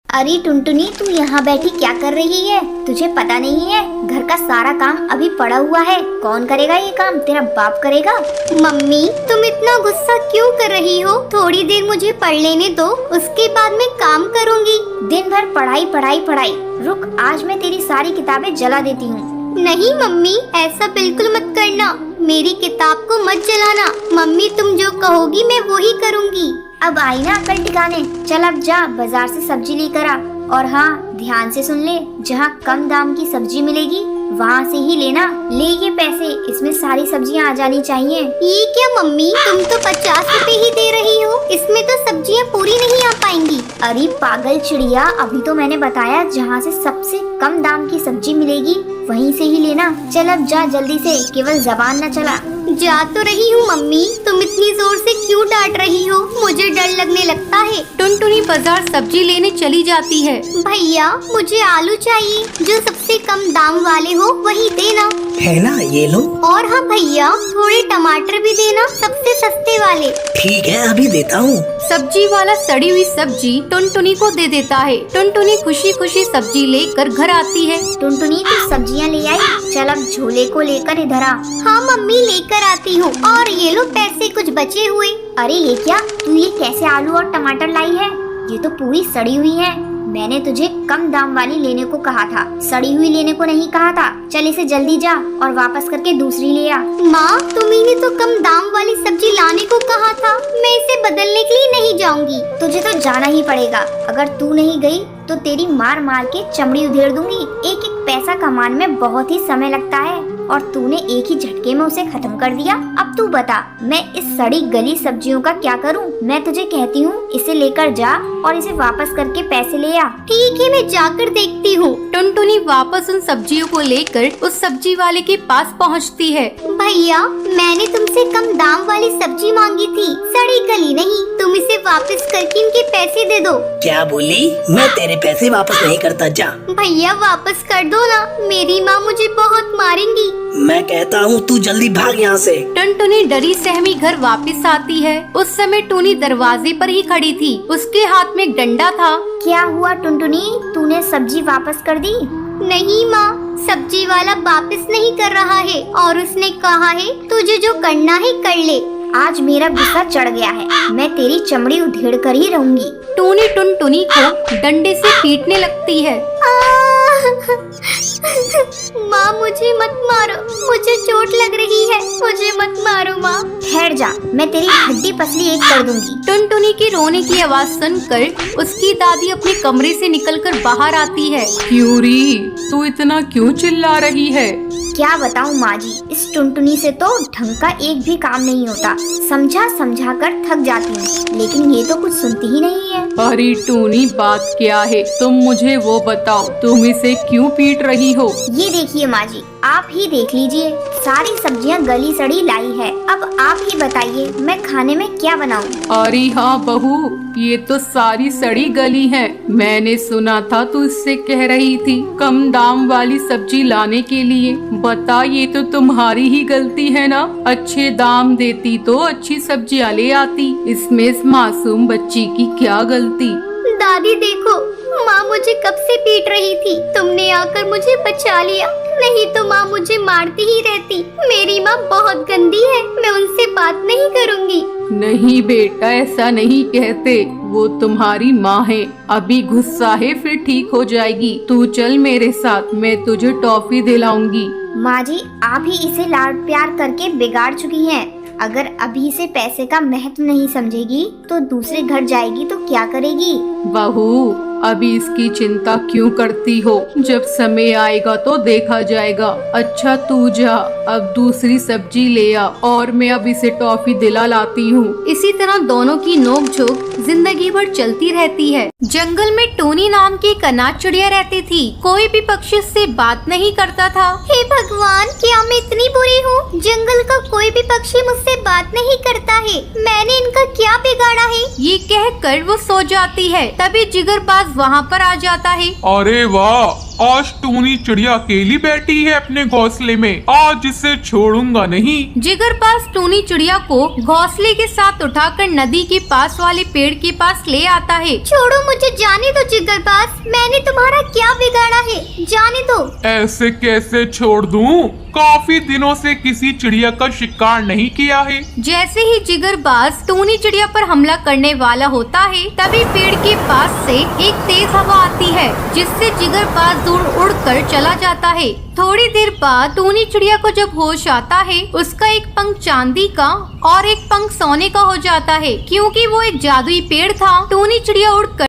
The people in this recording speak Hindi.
अरे टुनटुनी, तू यहाँ बैठी क्या कर रही है? तुझे पता नहीं है घर का सारा काम अभी पड़ा हुआ है। कौन करेगा ये काम? तेरा बाप करेगा। मम्मी, तुम इतना गुस्सा क्यों कर रही हो? थोड़ी देर मुझे पढ़ लेने दो, उसके बाद मैं काम करूँगी। दिन भर पढ़ाई पढ़ाई पढ़ाई। रुक, आज मैं तेरी सारी किताबें जला देती हूँ। नहीं मम्मी, ऐसा बिल्कुल मत करना। मेरी किताब को मत जलाना। मम्मी, तुम जो कहोगी मैं वो ही करूँगी। अब आई ना अकल ठिकाने। चल अब जा, बाजार से सब्जी लेकर आ। और हाँ, ध्यान से सुन ले, जहाँ कम दाम की सब्जी मिलेगी वहाँ से ही लेना। ले ये पैसे, इसमें सारी सब्जियाँ आ जानी चाहिए। ये क्या मम्मी, तुम तो 50 रुपए ही दे रही हो, इसमें तो सब्जियाँ पूरी नहीं आ पाएंगी। अरे पागल चिड़िया, अभी तो मैंने बताया जहाँ से सबसे कम दाम की सब्जी मिलेगी वहीं से ही लेना। चल अब जा जल्दी से, केवल जबान न चला। जा तो रही हूँ मम्मी, तुम इतनी जोर से क्यों डांट रही हो? मुझे डर लगने लगता है। टुनटुनी बाजार सब्जी लेने चली जाती है। भैया, मुझे आलू चाहिए, जो सबसे कम दाम वाले हो वही देना। है ना, ये लो। और हाँ भैया, थोड़े टमाटर भी देना, सबसे सस्ते वाले। ठीक है, अभी देता हूँ। सब्जी वाला सड़ी हुई सब्जी टुनटुनी को दे देता है। टुनटुनी खुशी खुशी सब्जी लेकर घर आती है। टुनटुनी, तू सब्जियाँ ले आई? चल अब झोले को लेकर इधर आ। हाँ मम्मी, लेकर आती हूँ। और ये लो पैसे कुछ बचे हुए। अरे ये क्या, तू ये कैसे आलू और टमाटर लाई है? ये तो पूरी सड़ी हुई है। मैंने तुझे कम दाम वाली लेने को कहा था, सड़ी हुई लेने को नहीं कहा था। चल इसे जल्दी जा और वापस करके दूसरी ले आ। माँ, तुम्ही तो कम दाम वाली सब्जी लाने को कहा था। मैं इसे बदलने के लिए नहीं जाऊंगी। तुझे तो जाना ही पड़ेगा। अगर तू नहीं गई तो तेरी मार मार के चमड़ी उधेड़ दूंगी। एक एक पैसा कमाने में बहुत ही समय लगता है और तूने एक ही झटके में उसे खत्म कर दिया। अब तू बता, मैं इस सड़ी गली सब्जियों का क्या करूं? मैं तुझे कहती हूँ इसे लेकर जा और इसे वापस करके पैसे ले आ। ठीक है, मैं जाकर देखती हूँ। टुनटुनी वापस उन सब्जियों को लेकर उस सब्जी वाले के पास पहुँचती है। भैया, मैंने तुमसे कम दाम वाली सब्जी मांगी थी, सड़ी गली नहीं। तुम इसे वापस करके इनके पैसे दे दो। क्या बोली? मैं तेरे पैसे वापस नहीं करता। जा भैया, वापस कर दो ना, मेरी माँ मुझे बहुत मारेंगी। मैं कहता हूँ तू जल्दी भाग यहाँ से। टुनटुनी डरी सहमी घर वापस आती है। उस समय टूनी दरवाजे पर ही खड़ी थी, उसके हाथ में एक डंडा था। क्या हुआ टुनटुनी, तूने सब्जी वापस कर दी? नहीं माँ, सब्जी वाला वापस नहीं कर रहा है और उसने कहा है तुझे जो करना है कर ले। आज मेरा गुस्सा चढ़ गया है, मैं तेरी चमड़ी उधेड़ कर ही रहूंगी। टूनी टुनटुनी को डंडे से पीटने लगती है। माँ, मुझे मत मारो, मुझे चोट लग रही है, मुझे मत मारो माँ। ठहर जा, मैं तेरी हड्डी पसली एक कर दूंगी। टुनटुनी के रोने की आवाज सुनकर उसकी दादी अपने कमरे से निकलकर बाहर आती है। क्यूरी, तू इतना क्यों चिल्ला रही है? क्या बताऊँ माँ जी, इस टुनटुनी से तो ढंग का एक भी काम नहीं होता। समझा समझा कर थक जाती हूँ, लेकिन ये तो कुछ सुनती ही नहीं है। अरे टूनी, बात क्या है? तुम मुझे वो बताओ, तुम इसे क्यों पीट रही हो? ये देखिए माँ जी, आप ही देख लीजिए, सारी सब्जियाँ गली सड़ी लाई है। अब आप ही बताइए मैं खाने में क्या बनाऊँ? अरे हाँ बहू, ये तो सारी सड़ी गली है। मैंने सुना था तू इससे कह रही थी कम दाम वाली सब्जी लाने के लिए। बता, ये तो तुम्हारी ही गलती है ना? अच्छे दाम देती तो अच्छी सब्जियाँ ले आती। इसमें इस मासूम बच्ची की क्या गलती? दादी देखो, माँ मुझे कब से पीट रही थी, तुमने आकर मुझे बचा लिया, नहीं तो माँ मुझे मारती ही रहती। मेरी माँ बहुत गंदी है, मैं उनसे बात नहीं करूँगी। नहीं बेटा, ऐसा नहीं कहते, वो तुम्हारी माँ है। अभी गुस्सा है, फिर ठीक हो जाएगी। तू चल मेरे साथ, मैं तुझे टॉफी दिलाऊंगी। माँ जी, आप ही इसे लाड प्यार करके बिगाड़ चुकी हैं। अगर अभी से पैसे का महत्व नहीं समझेगी तो दूसरे घर जाएगी तो क्या करेगी? बहू, अभी इसकी चिंता क्यों करती हो? जब समय आएगा तो देखा जाएगा। अच्छा तू जा, अब दूसरी सब्जी ले आ और मैं अब इसे टॉफी दिला लाती हूँ। इसी तरह दोनों की नोक-झोंक जिंदगी भर चलती रहती है। जंगल में टोनी नाम की एक अनाथ चिड़िया रहती थी। कोई भी पक्षी उससे बात नहीं करता था। हे भगवान, क्या मैं इतनी बुरी हूँ? जंगल का कोई भी पक्षी मुझसे बात नहीं करता है। मैंने इनका क्या बिगाड़ा है? ये कहकर वो सो जाती है। तभी जिगरबाज वहाँ पर आ जाता है। अरे वाह, आज टूनी चिड़िया अकेली बैठी है अपने घोंसले में, आज इसे छोड़ूंगा नहीं। जिगरबाज टूनी चिड़िया को घोंसले के साथ उठाकर नदी के पास वाले पेड़ के पास ले आता है। छोड़ो मुझे, जाने दो जिगरबाज, ऐसे कैसे छोड़ दूं? काफी दिनों से किसी चिड़िया का शिकार नहीं किया है। जैसे ही जिगरबाज टोनी चिड़िया पर हमला करने वाला होता है, तभी पेड़ के पास से एक तेज हवा आती है, जिससे जिगरबाज दूर उड़कर चला जाता है। थोड़ी देर बाद टोनी चिड़िया को जब होश आता है, उसका एक पंख चांदी का और एक पंख सोने का हो जाता है, क्योंकि वो एक जादुई पेड़ था। टोनी चिड़िया उड़कर